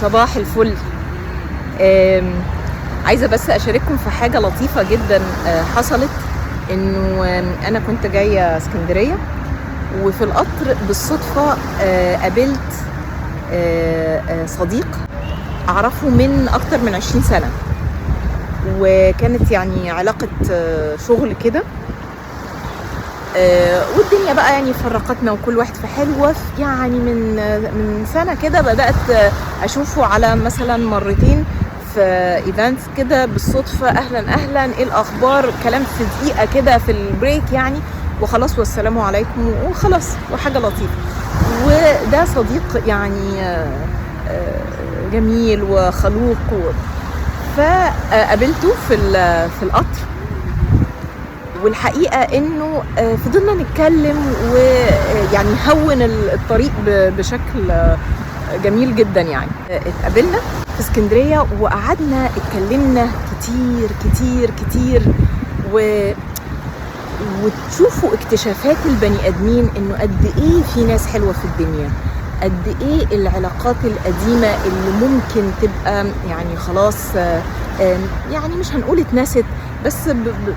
صباح الفل. عايزة بس أشارككم في حاجة لطيفة جدا حصلت. إنه أنا كنت جاية اسكندرية، وفي القطر بالصدفة قابلت صديق أعرفه من أكتر من 20 سنة، وكانت يعني علاقة شغل كده، والدنيا بقى يعني فرقتنا وكل واحد في حاله. يعني من سنة كده بدأت أشوفه على مثلا مرتين في ايفنتس كده بالصدفة، أهلا إيه الأخبار، كلام في دقيقة كده في البريك يعني، وخلاص والسلام عليكم وخلاص، وحاجة لطيفة. وده صديق يعني جميل وخلوق فقابلته في القطر، والحقيقة انه فضلنا نتكلم ويعني هون الطريق بشكل جميل جدا. يعني اتقابلنا في اسكندرية وقعدنا اتكلمنا كتير كتير كتير، وتشوفوا اكتشافات البني ادمين، انه قد ايه في ناس حلوة في الدنيا، قد ايه العلاقات القديمة اللي ممكن تبقى يعني خلاص يعني مش هنقول اتنست، بس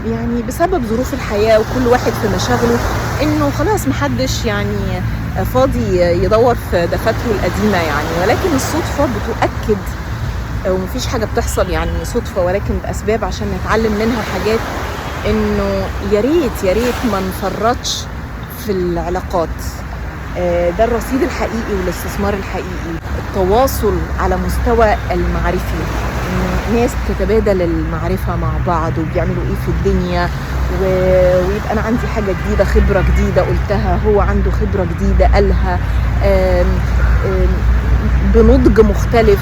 يعني بسبب ظروف الحياة وكل واحد في مشاغله، انه خلاص محدش يعني فاضي يدور في دفاتره القديمة يعني. ولكن الصدفة بتؤكد، ومفيش حاجة بتحصل يعني صدفة، ولكن بأسباب عشان نتعلم منها حاجات. انه يا ريت ما نفرطش في العلاقات. ده الرصيد الحقيقي والاستثمار الحقيقي، التواصل على مستوى المعرفي، ناس بتتبادل المعرفة مع بعض وبيعملوا ايه في الدنيا، ويبقى انا عندي حاجة جديدة، خبرة جديدة قلتها، هو عنده خبرة جديدة قالها، بنضج مختلف،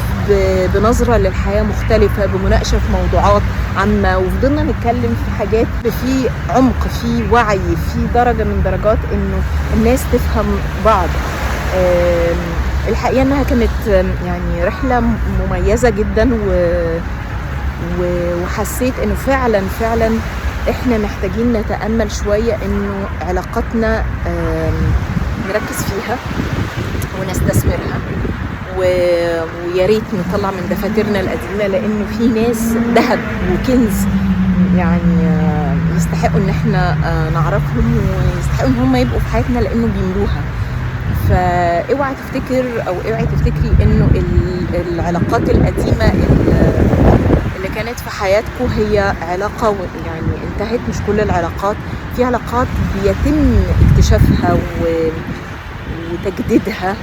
بنظرة للحياة مختلفة، بمناقشة في موضوعات عامة، وفضلنا نتكلم في حاجات في عمق، في وعي، في درجة من درجات انه الناس تفهم بعض. الحقيقة انها كانت يعني رحلة مميزة جدا، وحسيت انه فعلا احنا محتاجين نتأمل شوية انه علاقاتنا نركز فيها ونستثمرها، ويا ريت نطلع من دفاترنا القديمة، لانه في ناس ذهب وكنز يعني يستحقوا ان احنا نعرفهم، ويستحقوا ان هم يبقوا في حياتنا لانه بيملوها. فاوعى تفتكر او اوعي تفتكري انه العلاقات القديمة اللي كانت في حياتكم هي علاقة يعني انتهت. مش كل العلاقات، في علاقات بيتم اكتشافها وتجديدها،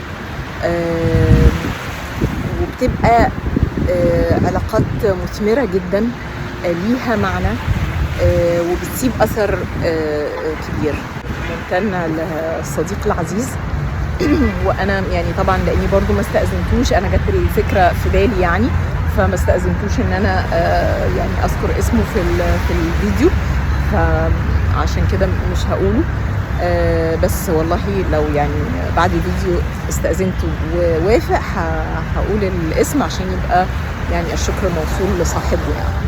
وبتبقى علاقات مثمرة جدا ليها معنى، وبتسيب أثر كبير. ممتنة للصديق العزيز. وأنا يعني طبعا لأني برضو ما استأذنتوش، أنا جت الفكرة في بالي يعني، فما استأذنتوش إن أنا يعني أذكر اسمه في الفيديو، فعشان كده مش هقوله. بس والله لو يعني بعد الفيديو استأذنت ووافق هقول الاسم عشان يبقى يعني الشكر موصول لصاحبه يعني.